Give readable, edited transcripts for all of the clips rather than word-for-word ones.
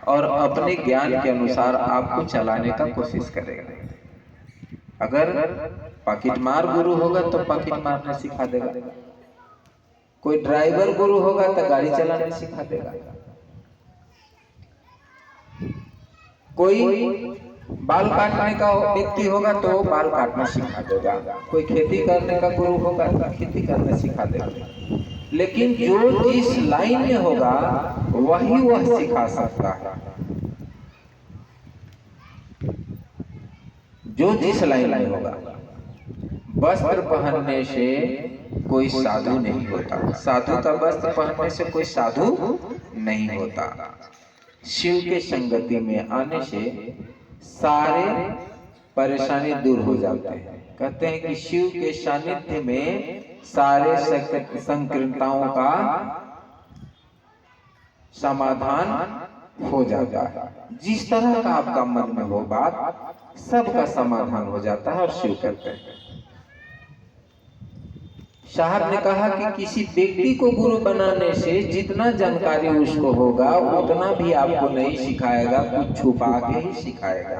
और अपने ज्ञान के अनुसार आपको चलाने का कोशिश करेगा। अगर पॉकेट मार गुरु होगा तो पॉकेट मारना सिखा देगा, कोई ड्राइवर गुरु होगा तो गाड़ी चलाना सिखा देगा, कोई बाल काटने का व्यक्ति होगा तो बाल काटना सिखा देगा, कोई खेती करने का गुरु होगा तो खेती करना सिखा देगा। लेकिन जो जिस लाइन में होगा वही वह सिखा सकता है। जो जिस लाइन में होगा। वस्त्र पहनने से कोई साधु नहीं होता, साधु का वस्त्र पहनने से कोई साधु नहीं होता। शिव के संगति में आने से सारे परेशानी दूर हो जाते हैं। कहते हैं कि शिव के सानिध्य में सारे संकीर्णताओं का समाधान हो जाता है। जिस तरह का आपका मन में हो बात, सबका समाधान हो जाता है। और शिव कहते हैं, साहब ने कहा कि किसी व्यक्ति को गुरु बनाने से जितना जानकारी उसको होगा उतना भी आपको नहीं सिखाएगा, कुछ छुपा के ही सिखाएगा।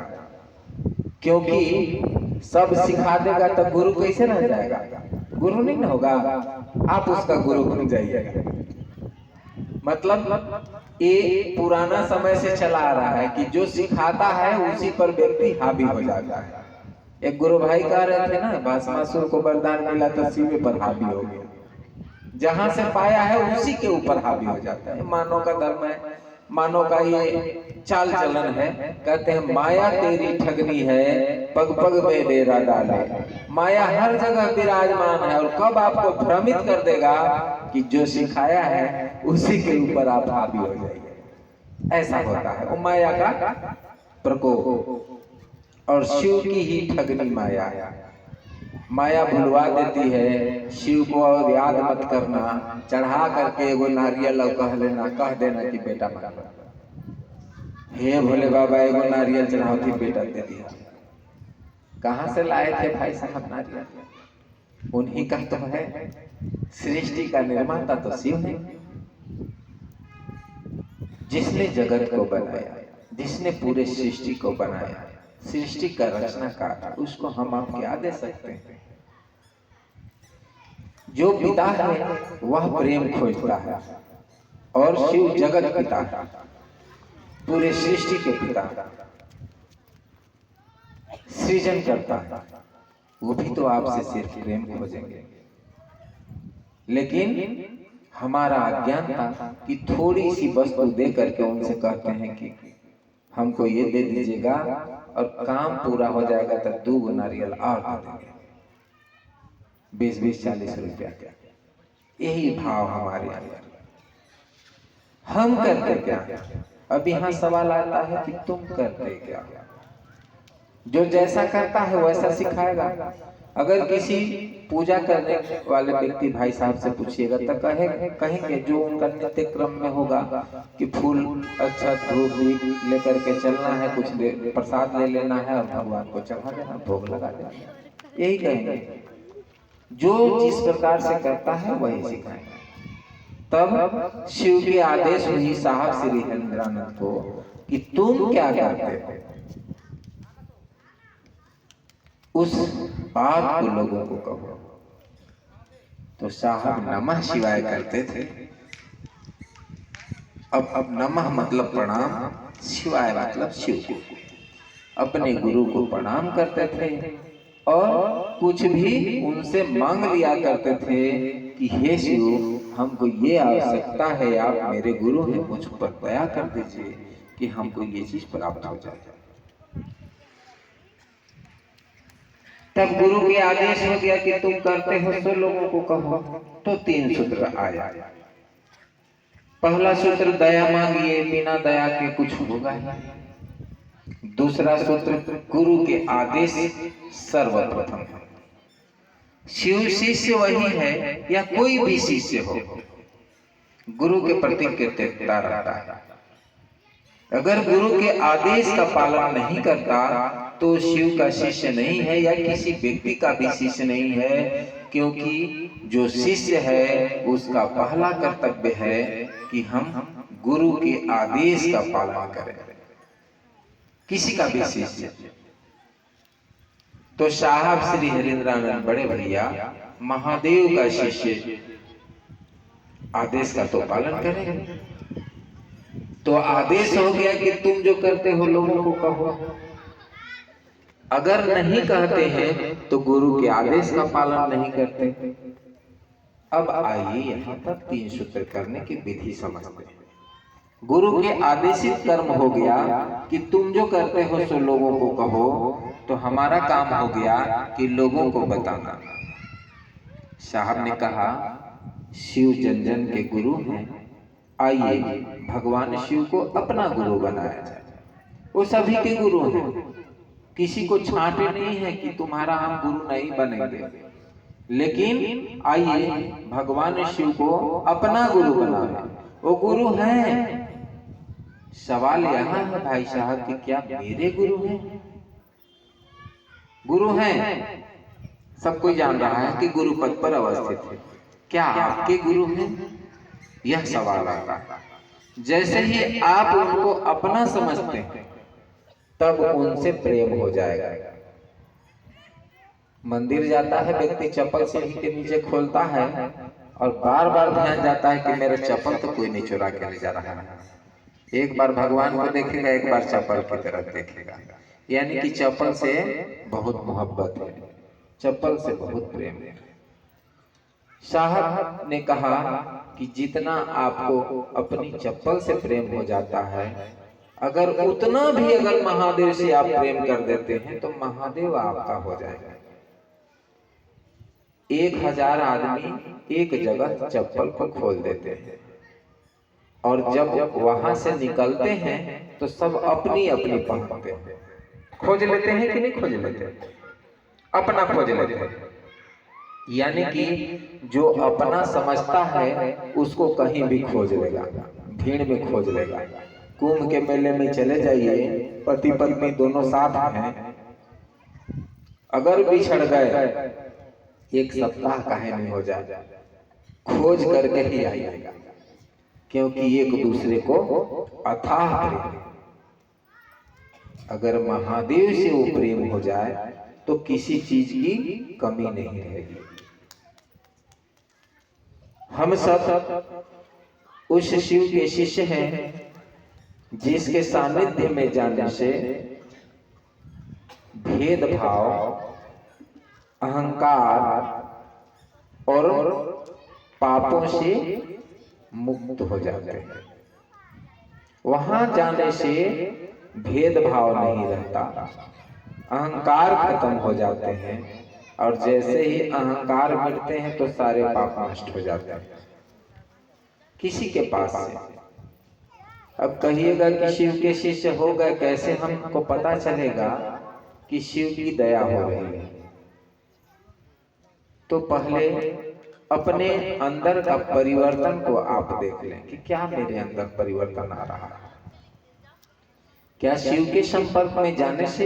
क्योंकि सब सिखा देगा तो गुरु कैसे रह जाएगा? गुरु नहीं ना होगा, आप उसका गुरु बन जाइएगा। मतलब ये पुराना समय से चला आ रहा है कि जो सिखाता है उसी पर व्यक्ति हावी हो जाता है। एक गुरु भाई कह रहे थे ना, भस्मासुर को वरदान मिला तो शिव पर हावी हो गया। जहां से पाया है उसी के ऊपर हावी हो जाता है। मानव का धर्म है, मानव का ये चाल चलन है। कहते हैं माया तेरी ठगनी है, पग पग में डेरा डाले। माया हर जगह विराजमान है और कब आपको भ्रमित कर देगा कि जो सिखाया है उसी के ऊपर आप हावी हो जाएंगे। ऐसा होता है वो माया का प्रकोप। और शिव की ही ठगनी माया, माया भुलवा देती है। शिव को और याद मत करना, चढ़ा करके एगो नारियल कह देना कि बेटा मांगो, हे भोले बाबा एगो नारियल चढ़ाओ थी, बेटा दे दिया। कहां से लाए थे भाई साहब नारियल? उन्हीं का तो है। सृष्टि का निर्माता तो शिव है, जिसने जगत को बनाया, जिसने पूरे सृष्टि को बनाया, सृष्टि का रचनाकार, उसको हम आप क्या दे सकते हैं? जो पिता है वह प्रेम खोजता है और शिव जगत पिता है, पूरे सृष्टि के पिता, सृजन करता है। वो भी तो आपसे सिर्फ प्रेम खोजेंगे। लेकिन हमारा अज्ञान था कि थोड़ी सी वस्तु दे करके उनसे कहते हैं कि हमको ये दे दीजिएगा और काम पूरा हो जाएगा तो 2 नारियल और दे देंगे, 20-20, 40 रुपया। यही भाव हमारे अंदर। हम करते क्या? अब यहाँ सवाल आता है कि तुम करते क्या? जो जैसा करता है वैसा सिखाएगा। अगर किसी पूजा करने वाले व्यक्ति भाई साहब से पूछिएगा तो कहेंगे जो उनका नित्य क्रम में होगा कि फूल, अक्षत, धूप दीप लेकर के चलना है, कुछ प्रसाद ले लेना है और भगवान को चढ़ा देना, भोग लगा देना, यही कहेंगे। जो जिस प्रकार से करता है वही सिखाएगा। तब शिव के आदेश हुई साहब श्री हरिंद्रानंद को कि तुम क्या करते हो, उस बात को लोगों को कहो। तो साहब नमः शिवाय करते थे। अब नमः मतलब प्रणाम, शिवाय मतलब शिव को, अपने गुरु को प्रणाम करते थे और कुछ भी उनसे मांग लिया करते थे कि हे शिव, हमको ये आवश्यकता है, आप मेरे गुरु हैं, मुझ पर दया कर दीजिए कि हमको ये चीज प्राप्त हो जाए। तब गुरु के आदेश हो गया कि तुम करते हो तो लोगों को कहो। तो 3 सूत्र आया। पहला सूत्र दया मांगिए, बिना दया के कुछ होगा ही। दूसरा सूत्र गुरु के आदेश सर्वप्रथम है। शिव शिष्य वही है या कोई भी शिष्य हो, गुरु के प्रति कृतज्ञता रखता है। अगर गुरु के आदेश का पालन नहीं करता तो शिव का शिष्य नहीं है या किसी व्यक्ति का भी शिष्य नहीं है। क्योंकि जो शिष्य है उसका पहला कर्तव्य है कि हम गुरु के आदेश का पालन करे, किसी का भी शिष्य। तो साहब श्री हरिंद्रानंद बड़े भैया महादेव का शिष्य आदेश का तो पालन करेंगे। तो आदेश हो गया कि तुम जो करते हो लोगों को कहो। अगर नहीं कहते हैं तो गुरु के आदेश का पालन नहीं करते। अब आइए यहाँ पर 3 सूत्र करने की विधि समझते हैं। गुरु के आदेशित कर्म हो गया कि तुम जो करते हो सो लोगों को कहो। तो हमारा काम हो गया कि लोगों को बताना। साहब ने कहा शिव जन जन के गुरु हैं, आइए भगवान शिव को अपना गुरु बनाया जाए। वो सभी के गुरु हैं, किसी को छांटे नहीं है कि तुम्हारा हम गुरु नहीं बनेंगे। लेकिन आइए भगवान शिव को अपना गुरु बनाए। वो गुरु हैं। सवाल यहाँ है भाई साहब कि क्या मेरे गुरु हैं? गुरु हैं, सब कोई जान रहा है कि गुरु पद पर अवस्थित है। क्या आपके गुरु हैं? यह सवाल आता है। जैसे ही आप उनको अपना समझते हैं तब उनसे प्रेम हो जाएगा। मंदिर जाता है व्यक्ति, चप्पल सीढ़ी के नीचे खोलता है और बार बार ध्यान जाता है कि मेरे चप्पल तो कोई नहीं चुरा के ले जा रहा है। एक बार भगवान को देखेगा, एक बार चप्पल की तरफ देखेगा। यानी कि चप्पल से बहुत मोहब्बत है, चप्पल से बहुत प्रेम है। साहब ने कहा कि जितना आपको अपनी चप्पल से प्रेम हो जाता है, अगर उतना भी अगर महादेव से आप प्रेम कर देते हैं तो महादेव आपका हो जाएगा। 1000 आदमी एक जगह चप्पल को खोल देते हैं और जब वहां से निकलते हैं तो सब अपनी अपनी पहनते हैं। खोज लेते हैं कि नहीं खोज लेते? अपना खोज लेते हैं। यानी कि जो अपना समझता है उसको कहीं भी खोज लेगा, भीड़ में खोज लेगा। कुंभ के मेले में चले जाइए, पति पत्नी दोनों साथ हैं, अगर बिछड़ गए 1 सप्ताह काहे नहीं हो जाए, खोज करके ही आइएगा, क्योंकि एक दूसरे को अथाह प्रेम। अगर महादेव से वो प्रेम हो जाए तो किसी चीज की कमी नहीं रहेगी। हम सब उस शिव के शिष्य हैं जिसके सानिध्य में जाने से भेदभाव, अहंकार और पापों से मुक्त हो जाते हैं। वहां जाने से भेदभाव नहीं रहता, अहंकार खत्म हो जाते हैं और जैसे ही अहंकार मिटते हैं तो सारे पाप नष्ट हो जाते हैं किसी के पास से। अब कहिएगा कि शिव के शिष्य हो गए, कैसे हमको पता चलेगा कि शिव की दया हो रही है? तो पहले अपने अंदर का परिवर्तन को आप देख लें कि क्या मेरे अंदर परिवर्तन आ रहा है। क्या शिव के संपर्क में जाने से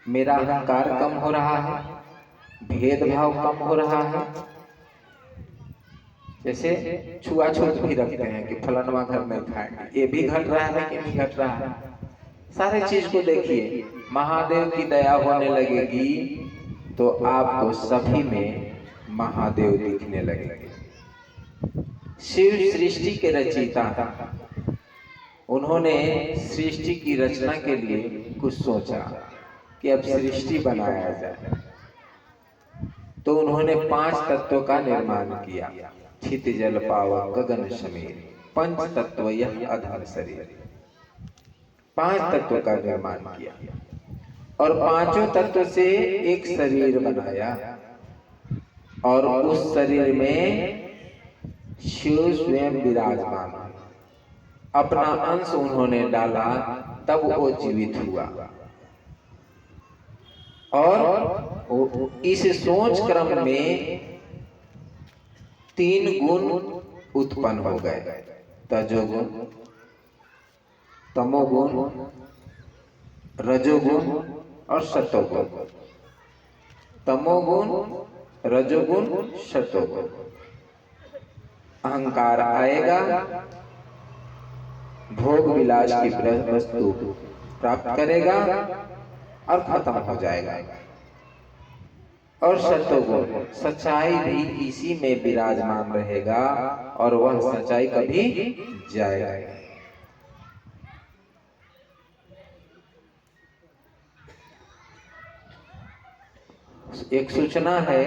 मेरा अहंकार कम हो रहा है, भेदभाव कम हो रहा है? जैसे छुआछूत भी रखते हैं कि फलानवा घर में खाएंगे, ये भी घट रहा है कि नहीं घट रहा है? सारे चीज को देखिए, महादेव की दया होने लगेगी तो आपको सभी में महादेव दिखने लगेंगे। शिव सृष्टि के रचयिता, उन्होंने सृष्टि की रचना के लिए कुछ सोचा कि अब सृष्टि बनाया जाए। तो उन्होंने 5 तत्वों का निर्माण किया। छित जल पावन गगन समीर, पंच तत्व यह अधम शरीर। 5 तत्वों का निर्माण किया और 5 तत्व से एक शरीर बनाया और उस शरीर में शिव स्वयं विराजमान, अपना अंश उन्होंने डाला, तब वो जीवित हुआ। और इस सोच क्रम में 3 गुण उत्पन्न हो गए, तजोगुण, तमोगुण, रजोगुण और सतोगुण। तमोगुण, रजोगुण, सतोगुण। अहंकार आएगा भोग विलास की वस्तु प्राप्त करेगा और खत्म हो जाएगा। और सत्वगुण सच्चाई भी इसी में विराजमान रहेगा और वह सच्चाई कभी जाएगा। एक सूचना है,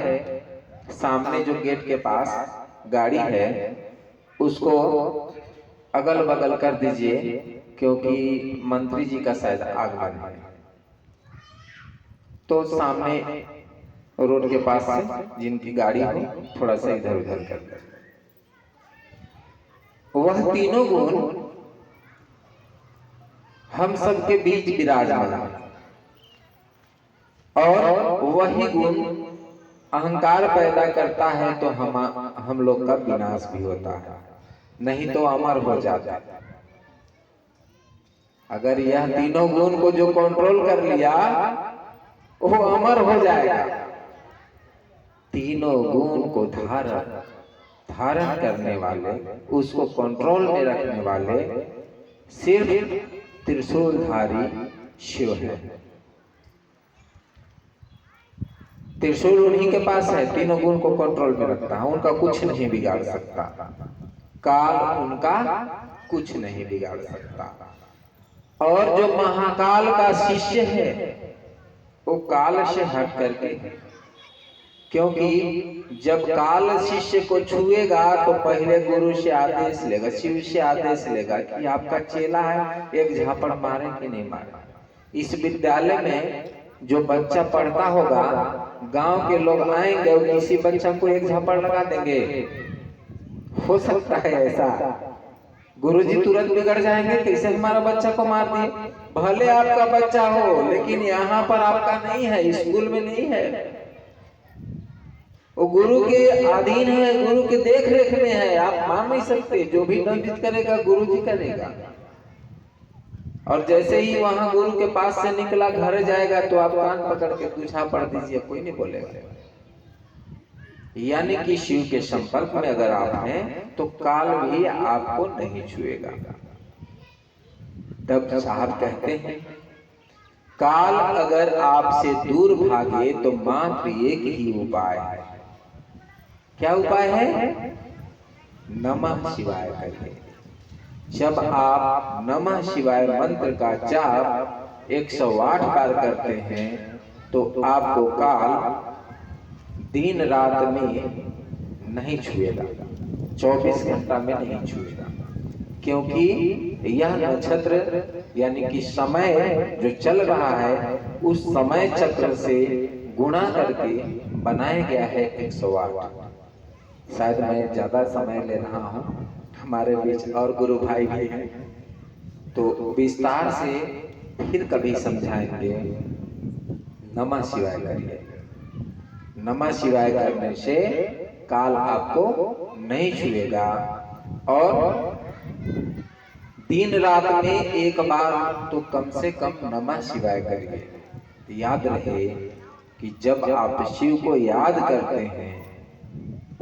सामने जो गेट के पास गाड़ी है उसको अगल बगल कर दीजिए, क्योंकि मंत्री जी का शायद आगमन है। तो सामने रोड के पास से जिनकी गाड़ी हो थोड़ा सा इधर उधर कर दे। वह तीनों गुण हम सबके बीच विराजमान है और वही गुण अहंकार पैदा करता है तो हम लोग का विनाश भी होता है, नहीं तो अमर हो जाता है। अगर यह तीनों गुण को जो कंट्रोल कर लिया वो अमर हो जाएगा। तीनों गुण को धारण करने वाले, उसको कंट्रोल में रखने वाले सिर्फ त्रिशूलधारी शिव है। त्रिशूल उन्हीं के पास है, तीनों गुण को कंट्रोल में रखता है, उनका कुछ नहीं बिगाड़ सकता। काल उनका कुछ नहीं बिगाड़ सकता। और जो महाकाल का शिष्य है वो काल से हट करके, क्योंकि जब काल शिष्य को छुएगा तो पहले गुरु से आदेश लेगा, शिव से आदेश लेगा कि आपका चेला है, एक झापड़ मारे कि नहीं मारे। इस विद्यालय में जो बच्चा पढ़ता होगा, गांव के लोग आएंगे और किसी बच्चा को एक झापड़ लगा देंगे, हो सकता है ऐसा। गुरुजी तुरंत बिगड़ जाएंगे, कैसे हमारा बच्चा को मार दिए। भले आपका बच्चा हो लेकिन यहाँ पर आपका नहीं है, स्कूल में नहीं है, वो गुरु के अधीन है, गुरु के देख रेख में है। आप मान नहीं सकते, जो भी दंडित करेगा गुरुजी करेगा। और जैसे ही वहां गुरु के पास से निकला घर जाएगा तो आप कान पकड़ के दूछा पढ़ दीजिए, कोई नहीं बोलेगा। यानी कि शिव के संपर्क में अगर आप हैं तो काल भी आपको नहीं छुएगा। तब साहब कहते हैं, काल अगर आपसे दूर भागे तो मात्र एक ही उपाय है। क्या उपाय है? नमः शिवाय करिए। जब आप नमः शिवाय मंत्र का जाप 108 बार करते हैं तो आपको काल दिन रात में नहीं छुएगा, 24 घंटा में नहीं छुएगा, क्योंकि यह नक्षत्र यानी कि समय जो चल रहा है उस समय चक्र से गुणा करके बनाया गया है 108। शायद मैं ज्यादा समय ले रहा हूँ, हमारे बीच और गुरु भाई भी हैं तो विस्तार से फिर कभी समझाएंगे। नमः शिवाय करिए। नमः शिवाय करने से काल आपको नहीं छुएगा। और दिन रात में एक बार तो कम से कम नमः शिवाय करिए। याद रहे कि जब आप शिव को याद करते हैं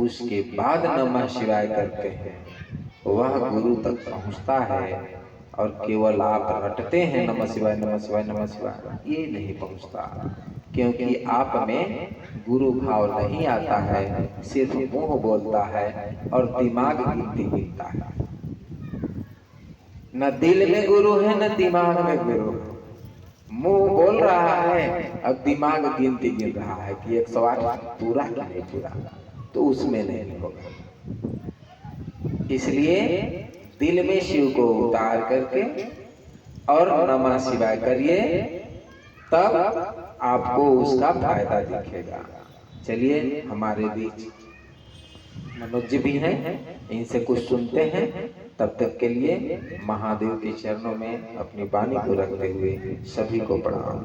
उसके बाद नमः शिवाय करते हैं, वह गुरु तक पहुंचता है। और केवल आप रटते हैं नमः शिवाय नमः शिवाय नमः शिवाय, ये नहीं पहुंचता, क्योंकि आप में गुरु भाव नहीं आता है, सिर्फ मुंह बोलता है और दिमाग गिनती गिनता है। न दिल में गुरु है न दिमाग में गुरु, मुंह बोल रहा है अब दिमाग गिनती गिन रहा है कि 108 पूरा क्या नहीं पूरा, तो उसमें नहीं होगा। इसलिए दिल में शिव को उतार करके और नमः शिवाय करिए, तब आपको उसका फायदा दिखेगा। चलिए, हमारे बीच मनोज जी भी हैं, इनसे कुछ सुनते हैं। तब तक के लिए महादेव के चरणों में अपनी वाणी को रखते हुए सभी को प्रणाम।